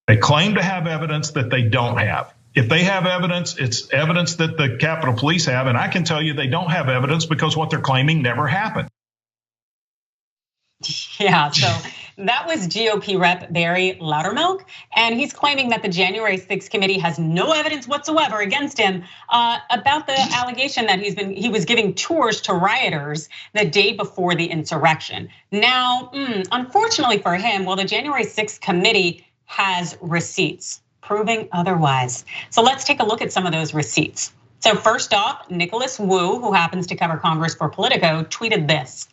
They claim to have evidence that they don't have. If they have evidence, it's evidence that the Capitol Police have, and I can tell you they don't have evidence because what they're claiming never happened. Yeah, so that was GOP Rep Barry Loudermilk, and he's claiming that the January 6th committee has no evidence whatsoever against him about the allegation that he was giving tours to rioters the day before the insurrection. Now, unfortunately for him, well, the January 6th committee has receipts proving otherwise. So let's take a look at some of those receipts. So first off, Nicholas Wu, who happens to cover Congress for Politico, tweeted this.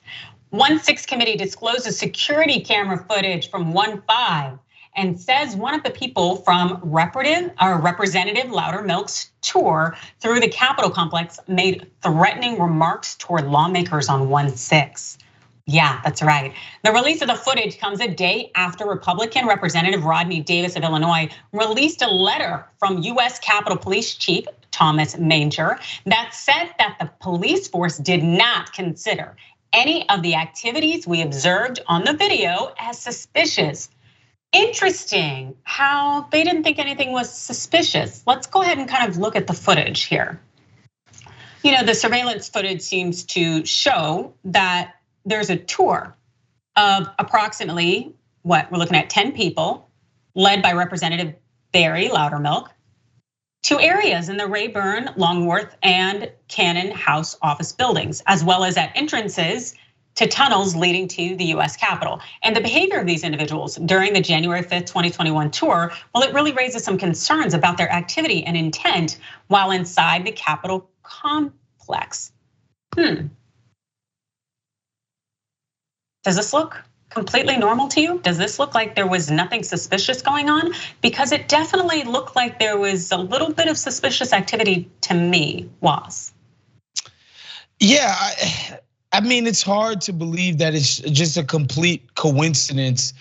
1-6 committee discloses security camera footage from 1-5 and says one of the people from Representative Loudermilk's tour through the Capitol complex made threatening remarks toward lawmakers on 1-6. Yeah, that's right. The release of the footage comes a day after Republican Representative Rodney Davis of Illinois released a letter from US Capitol Police Chief Thomas Manger that said that the police force did not consider any of the activities we observed on the video as suspicious. Interesting how they didn't think anything was suspicious. Let's go ahead and kind of look at the footage here. You know, the surveillance footage seems to show that there's a tour of approximately, we're looking at 10 people, led by Representative Barry Loudermilk, to areas in the Rayburn, Longworth, and Cannon House office buildings, as well as at entrances to tunnels leading to the US Capitol. And the behavior of these individuals during the January 5th, 2021 tour, well, it really raises some concerns about their activity and intent while inside the Capitol complex. Does this look completely normal to you? Does this look like there was nothing suspicious going on? Because it definitely looked like there was a little bit of suspicious activity to me, Was. Yeah, I mean, it's hard to believe that it's just a complete coincidence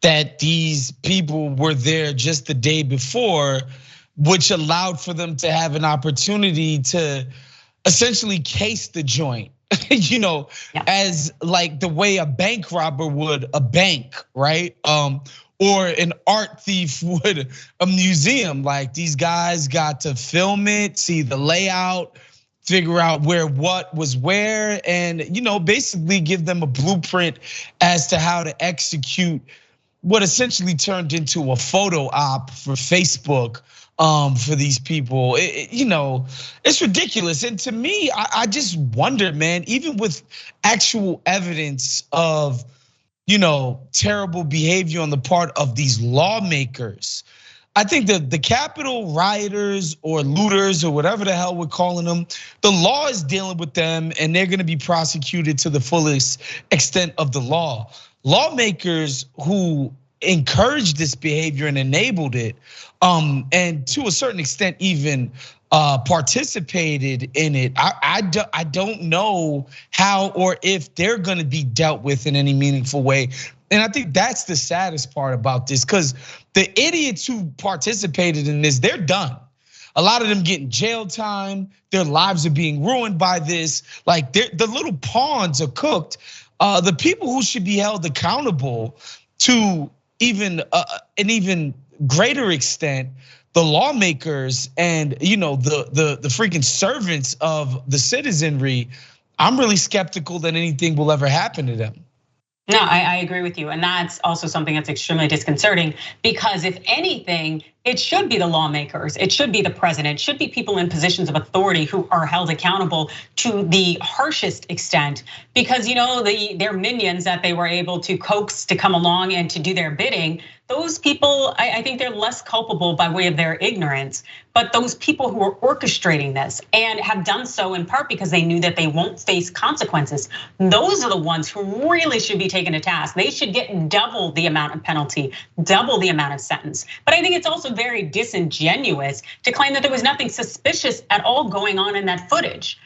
that these people were there just the day before, which allowed for them to have an opportunity to essentially case the joint. You know, as like the way a bank robber would a bank, right? Or an art thief would a museum. Like these guys got to film it, see the layout, figure out where what was where, and basically give them a blueprint as to how to execute what essentially turned into a photo op for Facebook. For these people, it's ridiculous. And to me, I just wonder, man, even with actual evidence of, terrible behavior on the part of these lawmakers, I think that the Capitol rioters or looters or whatever the hell we're calling them, the law is dealing with them and they're gonna be prosecuted to the fullest extent of the law. Lawmakers who encouraged this behavior and enabled it, and to a certain extent even participated in it. I don't know how or if they're gonna be dealt with in any meaningful way. And I think that's the saddest part about this, because the idiots who participated in this, they're done. A lot of them getting jail time, their lives are being ruined by this. Like the little pawns are cooked. The people who should be held accountable to even an even greater extent, the lawmakers and the freaking servants of the citizenry, I'm really skeptical that anything will ever happen to them. No, I agree with you. And that's also something that's extremely disconcerting, because if anything, it should be the lawmakers, it should be the president, it should be people in positions of authority who are held accountable to the harshest extent, because their minions that they were able to coax to come along and to do their bidding, those people, I think they're less culpable by way of their ignorance. But those people who are orchestrating this and have done so in part because they knew that they won't face consequences, those are the ones who really should be taken to task. They should get double the amount of penalty, double the amount of sentence. But I think it's also very disingenuous to claim that there was nothing suspicious at all going on in that footage.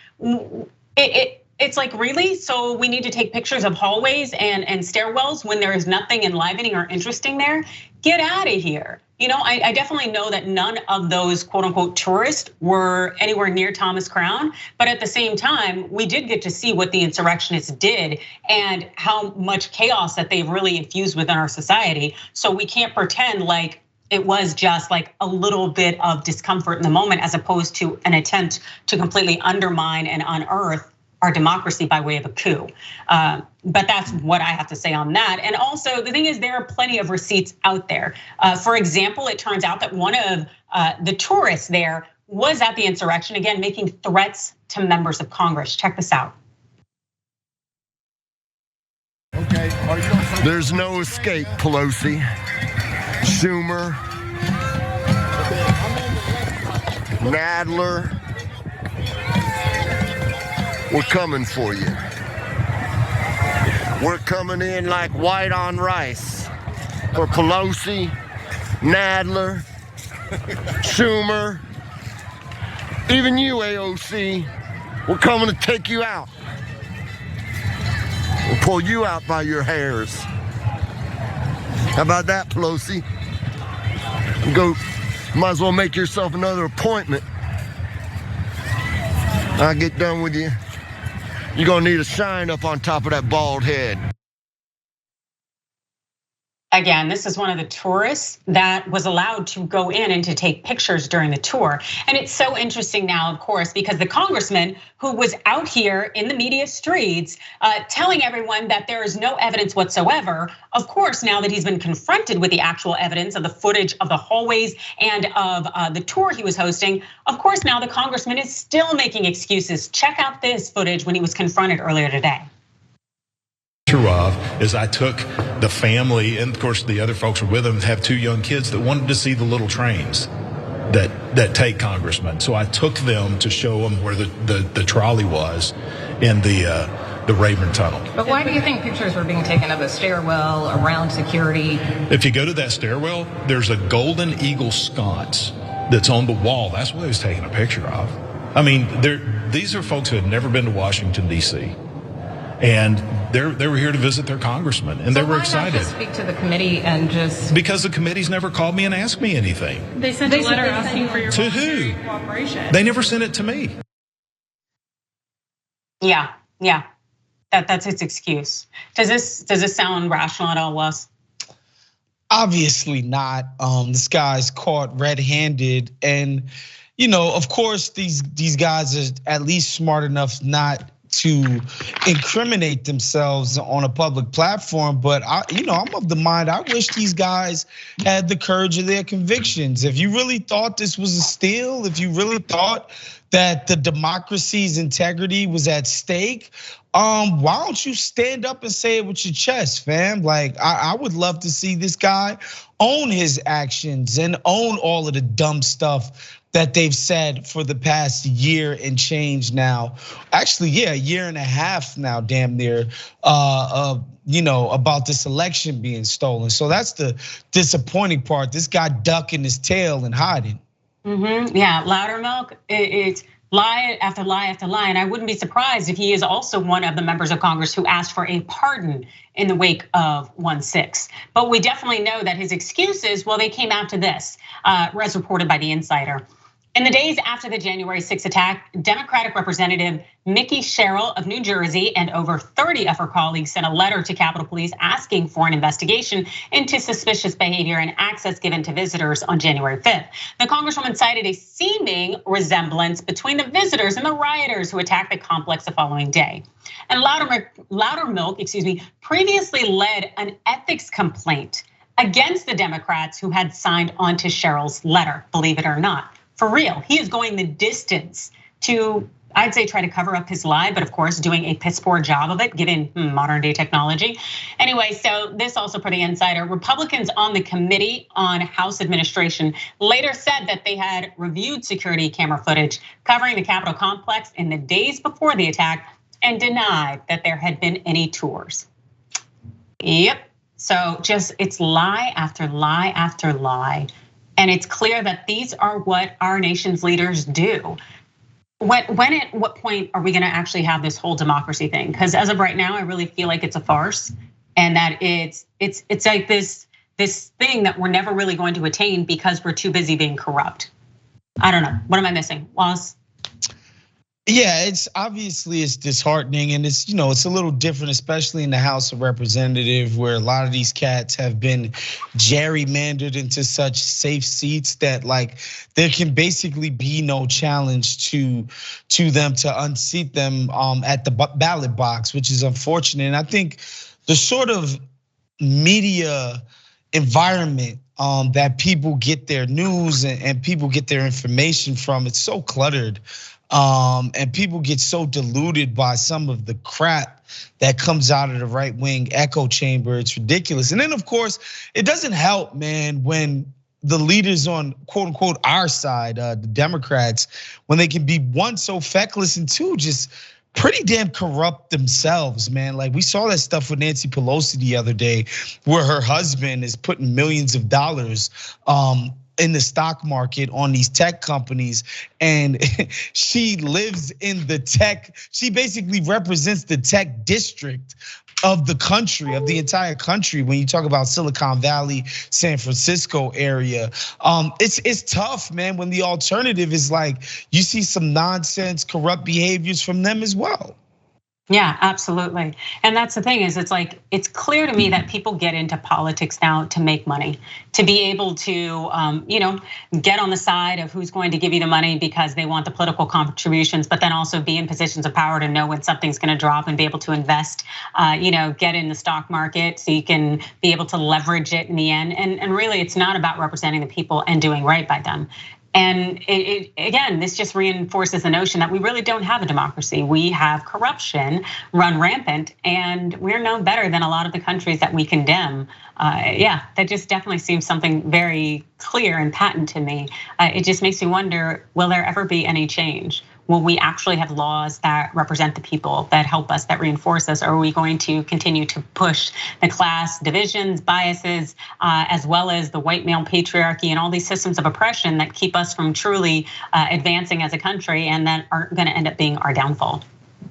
It's like, really? So we need to take pictures of hallways and stairwells when there is nothing enlivening or interesting there? Get out of here. I definitely know that none of those quote unquote tourists were anywhere near Thomas Crown, but at the same time, we did get to see what the insurrectionists did and how much chaos that they've really infused within our society. So we can't pretend like it was just like a little bit of discomfort in the moment, as opposed to an attempt to completely undermine and unearth our democracy by way of a coup. But that's what I have to say on that. And also, the thing is, there are plenty of receipts out there. For example, it turns out that one of the tourists there was at the insurrection, again, making threats to members of Congress. Check this out. Okay, there's no escape, Pelosi, Schumer, Nadler. We're coming for you. We're coming in like white on rice for Pelosi, Nadler, Schumer, even you, AOC. We're coming to take you out. We'll pull you out by your hairs. How about that, Pelosi? Go, might as well make yourself another appointment. I'll get done with you. You're gonna need a shine up on top of that bald head. Again, this is one of the tourists that was allowed to go in and to take pictures during the tour. And it's so interesting now, of course, because the congressman who was out here in the media streets telling everyone that there is no evidence whatsoever, of course, now that he's been confronted with the actual evidence of the footage of the hallways and of the tour he was hosting, of course, now the congressman is still making excuses. Check out this footage when he was confronted earlier today. Of is I took the family, and of course the other folks were with them, have 2 young kids that wanted to see the little trains that take congressmen. So I took them to show them where the trolley was in the Rayburn Tunnel. But why do you think pictures were being taken of the stairwell, around security? If you go to that stairwell, there's a golden eagle sconce that's on the wall. That's what he was taking a picture of. I mean, these are folks who had never been to Washington, D.C., and they were here to visit their congressman, and they were excited. Why not just speak to the committee and just? Because the committee's never called me and asked me anything. They sent a letter asking for your to who? Cooperation. They never sent it to me. Yeah, that's its excuse. Does this sound rational at all, Wes? Obviously not. This guy's caught red-handed, and of course these guys are at least smart enough not to incriminate themselves on a public platform, but I'm of the mind, I wish these guys had the courage of their convictions. If you really thought this was a steal, if you really thought that the democracy's integrity was at stake, why don't you stand up and say it with your chest, fam? Like, I would love to see this guy own his actions and own all of the dumb stuff that they've said for the past year and change now. Actually, yeah, a year and a half now, damn near, about this election being stolen. So that's the disappointing part. This guy ducking his tail and hiding. Yeah, Loudermilk, it's lie after lie after lie. And I wouldn't be surprised if he is also one of the members of Congress who asked for a pardon in the wake of 1/6. But we definitely know that his excuses, well, they came out to this, as reported by The Insider. In the days after the January 6th attack, Democratic Representative Mickey Sherrill of New Jersey and over 30 of her colleagues sent a letter to Capitol Police asking for an investigation into suspicious behavior and access given to visitors on January 5th. The Congresswoman cited a seeming resemblance between the visitors and the rioters who attacked the complex the following day. And Loudermilk, previously led an ethics complaint against the Democrats who had signed onto Sherrill's letter, believe it or not. For real, he is going the distance to, I'd say, try to cover up his lie, but of course doing a piss poor job of it given modern day technology. Anyway, so this also for The Insider, Republicans on the Committee on House Administration later said that they had reviewed security camera footage covering the Capitol complex in the days before the attack and denied that there had been any tours. Yep, so just it's lie after lie after lie. And it's clear that these are what our nation's leaders do. At what point are we gonna actually have this whole democracy thing? Because as of right now, I really feel like it's a farce, and that it's like this thing that we're never really going to attain because we're too busy being corrupt. I don't know. What am I missing, Waz? Yeah, it's disheartening, and it's it's a little different, especially in the House of Representatives, where a lot of these cats have been gerrymandered into such safe seats that like there can basically be no challenge to them to unseat them at the ballot box, which is unfortunate. And I think the sort of media environment that people get their news and people get their information from, it's so cluttered. And people get so deluded by some of the crap that comes out of the right wing echo chamber. It's ridiculous. And then of course, it doesn't help, man, when the leaders on quote unquote our side, the Democrats, when they can be one, so feckless, and two, just pretty damn corrupt themselves, man. Like we saw that stuff with Nancy Pelosi the other day, where her husband is putting millions of dollars in the stock market on these tech companies, and she lives in the tech. She basically represents the tech district of the country, of the entire country. When you talk about Silicon Valley, San Francisco area, it's tough, man. When the alternative is like you see some nonsense, corrupt behaviors from them as well. Yeah, absolutely. And that's the thing is, it's clear to me that people get into politics now to make money, to be able to, get on the side of who's going to give you the money because they want the political contributions, but then also be in positions of power to know when something's going to drop and be able to invest, get in the stock market so you can be able to leverage it in the end. And really, it's not about representing the people and doing right by them. And again, this just reinforces the notion that we really don't have a democracy. We have corruption run rampant, and we're no better than a lot of the countries that we condemn. Yeah, that just definitely seems something very clear and patent to me. It just makes me wonder, will there ever be any change? Will we actually have laws that represent the people, that help us, that reinforce us? Or are we going to continue to push the class divisions, biases, as well as the white male patriarchy and all these systems of oppression that keep us from truly advancing as a country and that aren't gonna end up being our downfall?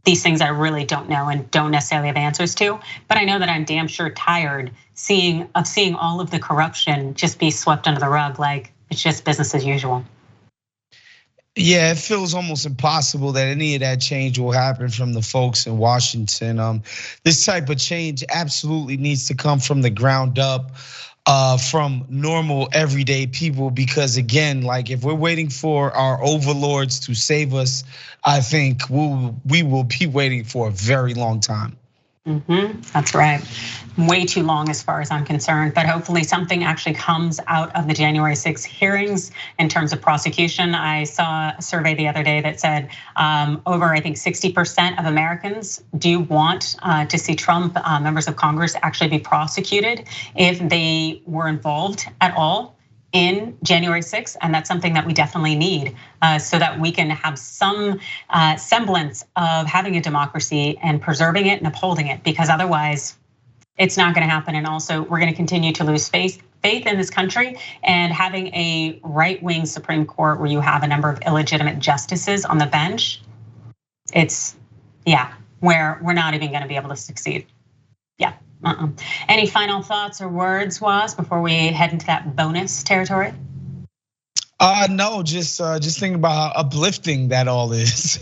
These things I really don't know and don't necessarily have answers to, but I know that I'm damn sure tired of seeing all of the corruption just be swept under the rug like it's just business as usual. Yeah, it feels almost impossible that any of that change will happen from the folks in Washington. This type of change absolutely needs to come from the ground up, from normal everyday people, because again, like if we're waiting for our overlords to save us, I think we will be waiting for a very long time. That's right. Way too long as far as I'm concerned, but hopefully something actually comes out of the January 6th hearings in terms of prosecution. I saw a survey the other day that said over, I think 60% of Americans do want to see Trump members of Congress actually be prosecuted if they were involved at all in January 6th, and that's something that we definitely need so that we can have some semblance of having a democracy and preserving it and upholding it, because otherwise it's not gonna happen. And also we're gonna continue to lose faith in this country, and having a right-wing Supreme Court where you have a number of illegitimate justices on the bench, it's, where we're not even gonna be able to succeed. Yeah. Any final thoughts or words, Was, before we head into that bonus territory? No, just thinking about how uplifting that all is.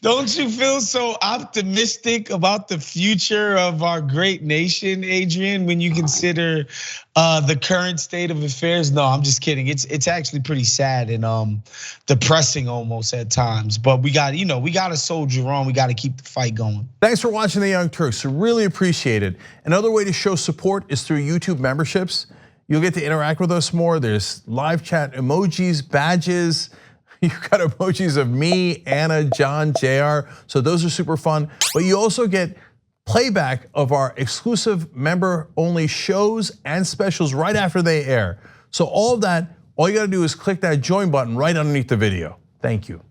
Don't you feel so optimistic about the future of our great nation, Adrian, when you consider the current state of affairs? No, I'm just kidding. It's actually pretty sad and depressing almost at times. But we got to soldier on. We got to keep the fight going. Thanks for watching the Young Turks. We really appreciate it. Another way to show support is through YouTube memberships. You'll get to interact with us more. There's live chat emojis, badges. You've got emojis of me, Anna, John, JR. So those are super fun. But you also get playback of our exclusive member-only shows and specials right after they air. So all of that, all you gotta do is click that join button right underneath the video. Thank you.